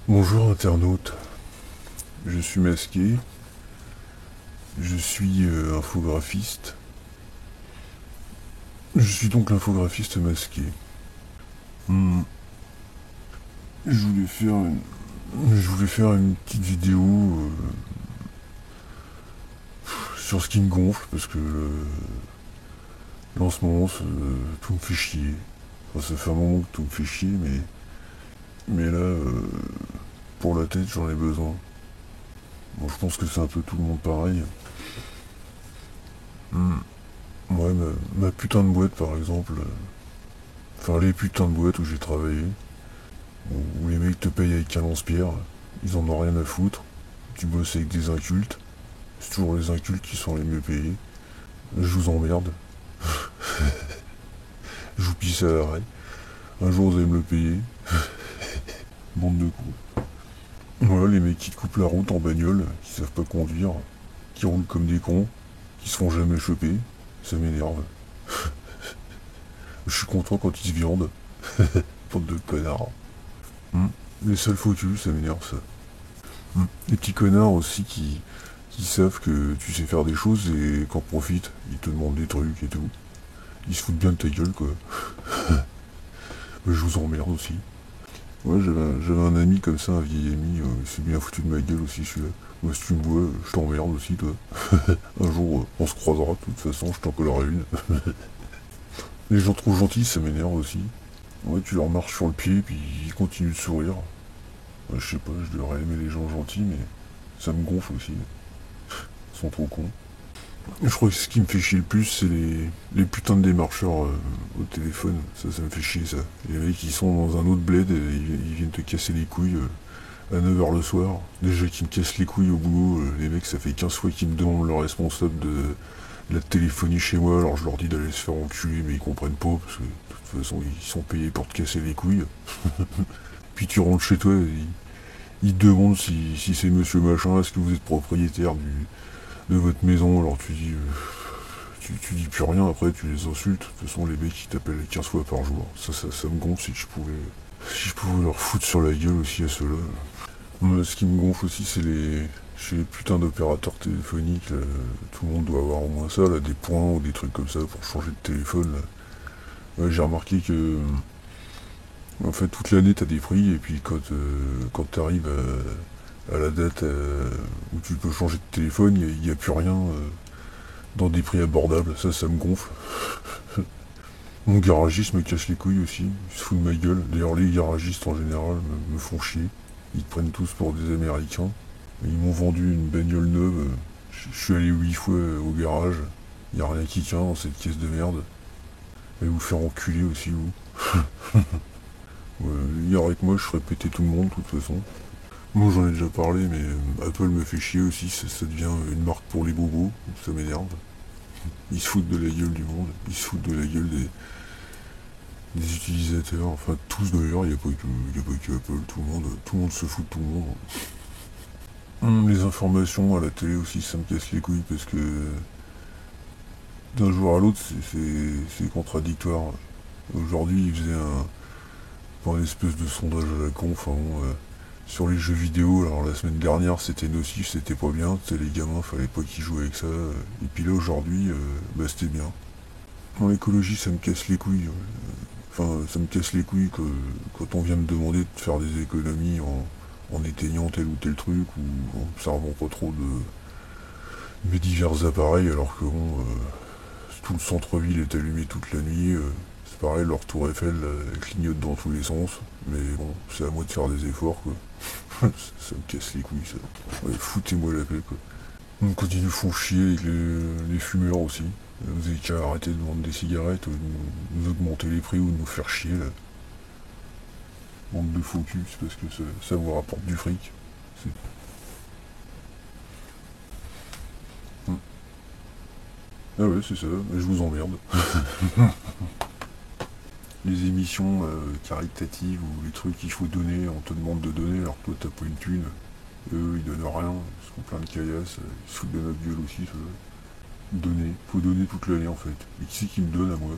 Bonjour internaute, je suis masqué, je suis infographiste. Je suis donc l'infographiste masqué. Hmm, Je voulais faire une, je voulais faire une petite vidéo sur ce qui me gonfle parce que là, en ce moment tout me fait chier. Enfin, ça fait un moment que tout me fait chier, mais là pour la tête j'en ai besoin. Bon, je pense que c'est un peu tout le monde pareil. Hmm, Ouais, ma putain de boîte par exemple, enfin les putains de boîtes où j'ai travaillé, où les mecs te payent avec un lance-pierre, ils en ont rien à foutre. Tu bosses avec des incultes, c'est toujours les incultes qui sont les mieux payés. Je vous emmerde, je vous pisse à l'arrêt. Un jour vous allez me le payer. Bande de cons. Voilà, les mecs qui te coupent la route en bagnole, qui savent pas conduire, qui roulent comme des cons, qui se font jamais choper, ça m'énerve. Je suis content quand ils se viandent. Bande de connards. Hmm. Les sales foutus, ça m'énerve ça. Les petits connards aussi qui savent que tu sais faire des choses et qu'en profitent. Ils te demandent des trucs et tout. Ils se foutent bien de ta gueule, quoi. Je vous emmerde aussi. Ouais, j'avais un ami comme ça, un vieil ami, il s'est bien foutu de ma gueule aussi, celui-là. Moi, si tu me vois, je t'emmerde aussi, toi. Un jour, on se croisera, de toute façon, je t'en collerai une. Les gens trop gentils, ça m'énerve aussi. Ouais, tu leur marches sur le pied, puis ils continuent de sourire. Ouais, je sais pas, je devrais aimer les gens gentils, mais ça me gonfle aussi. Ils sont trop cons. Je crois que ce qui me fait chier le plus, c'est les putains de démarcheurs au téléphone. Ça me fait chier, ça. Les mecs, ils sont dans un autre bled et ils viennent te casser les couilles à 9h le soir. Déjà qu'ils me cassent les couilles au boulot, les mecs, ça fait 15 fois qu'ils me demandent le responsable de la téléphonie chez moi, alors je leur dis d'aller se faire enculer, mais ils comprennent pas, parce que de toute façon, ils sont payés pour te casser les couilles. Puis tu rentres chez toi, ils te demandent si c'est monsieur machin, est-ce que vous êtes propriétaire de votre maison, alors tu dis tu dis plus rien, après tu les insultes. De toute façon, les mecs qui t'appellent 15 fois par jour. Ça me gonfle si je pouvais leur foutre sur la gueule aussi à ceux-là. Ce qui me gonfle aussi, c'est chez les putains d'opérateurs téléphoniques, là, tout le monde doit avoir au moins ça, là, des points ou des trucs comme ça pour changer de téléphone. Là. Ouais, j'ai remarqué que, en fait, toute l'année t'as des prix, et puis quand t'arrives à la date où tu peux changer de téléphone, il n'y a plus rien dans des prix abordables. Ça me gonfle. Mon garagiste me cache les couilles aussi, il se fout de ma gueule. D'ailleurs, les garagistes en général me font chier. Ils te prennent tous pour des Américains. Ils m'ont vendu une bagnole neuve. Je suis allé 8 fois au garage. Y a rien qui tient dans cette caisse de merde. Allez vous faire enculer aussi, vous. Hier avec moi, je ferais péter tout le monde, de toute façon. Moi, j'en ai déjà parlé, mais Apple me fait chier aussi. Ça devient une marque pour les bobos. Ça m'énerve. Ils se foutent de la gueule du monde. Ils se foutent de la gueule des utilisateurs, enfin tous d'ailleurs, il n'y a pas que Apple, tout le monde se fout de tout le monde. Les informations à la télé aussi, ça me casse les couilles parce que d'un jour à l'autre, c'est contradictoire. Aujourd'hui, ils faisaient un espèce de sondage à la con, enfin bon, sur les jeux vidéo. Alors la semaine dernière, c'était nocif, c'était pas bien, les gamins, fallait pas qu'ils jouent avec ça. Et puis là, aujourd'hui, bah c'était bien. En écologie, ça me casse les couilles. Enfin, ça me casse les couilles que quand on vient me demander de faire des économies en éteignant tel ou tel truc ou en servant pas trop de mes divers appareils alors que bon, tout le centre-ville est allumé toute la nuit. C'est pareil, leur tour Eiffel clignote dans tous les sens. Mais bon, c'est à moi de faire des efforts quoi. Ça me casse les couilles ça. Ouais, foutez-moi la paix quoi. Quand ils nous font chier avec les fumeurs aussi. Vous avez qu'à arrêter de vendre des cigarettes ou de nous augmenter les prix ou de nous faire chier là. Bande de faux cul, c'est parce que ça vous rapporte du fric. C'est- Hmm. Ah ouais, c'est ça, je vous emmerde. Les émissions caritatives ou les trucs qu'il faut donner, on te demande de donner alors que toi t'as pas une thune. Eux, ils donnent rien, ils se font plein de caillasses, ils se foutent de notre gueule aussi, ça. Donner, faut donner toute l'année en fait. Et qui c'est qui me donne à moi?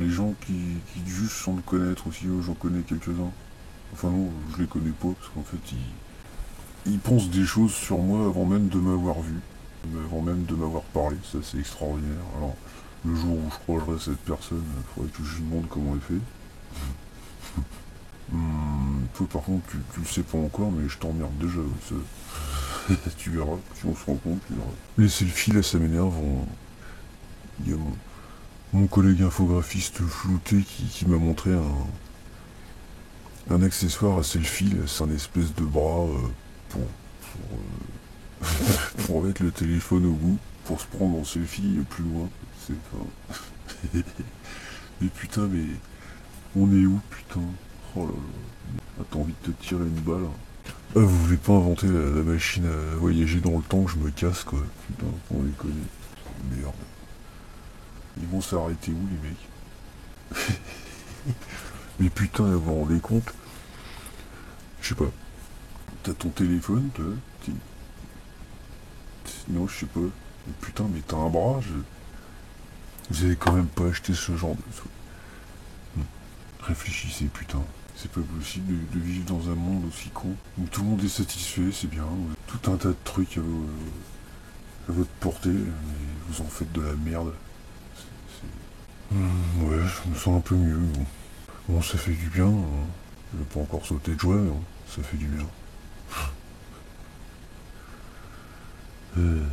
Les gens qui juste sans me connaître aussi, j'en connais quelques-uns. Enfin non, je les connais pas, parce qu'en fait, ils pensent des choses sur moi avant même de m'avoir vu, avant même de m'avoir parlé, ça c'est extraordinaire. Alors, le jour où je croiserai cette personne, il faudrait que je lui demande comment elle fait. Toi par contre, tu le sais pas encore, mais je t'emmerde déjà, tu verras, si on se rend compte, tu verras. Les selfies, là, ça m'énerve. Il y a mon collègue infographiste flouté qui m'a montré un accessoire à selfie, là. C'est un espèce de bras pour mettre le téléphone au bout, pour se prendre en selfie plus loin. C'est enfin... Mais putain, mais on est où, putain? Oh là là. Ah, t'as envie de te tirer une balle, hein. Ah, vous voulez pas inventer la machine à voyager dans le temps que je me casse, quoi? Putain, on les connaît. Merde. Ils vont s'arrêter où, les mecs? Mais putain, vous vous rendez compte? Je sais pas. T'as ton téléphone, toi? Non, je sais pas. Mais putain, mais t'as un bras, vous avez quand même pas acheté ce genre de... Réfléchissez, putain. C'est pas possible de vivre dans un monde aussi con, où tout le monde est satisfait, c'est bien, tout un tas de trucs à votre portée, mais vous en faites de la merde. Ouais, je me sens un peu mieux. Bon, ça fait du bien, hein. Je vais pas encore sauter de joie, mais bon, ça fait du bien. Euh,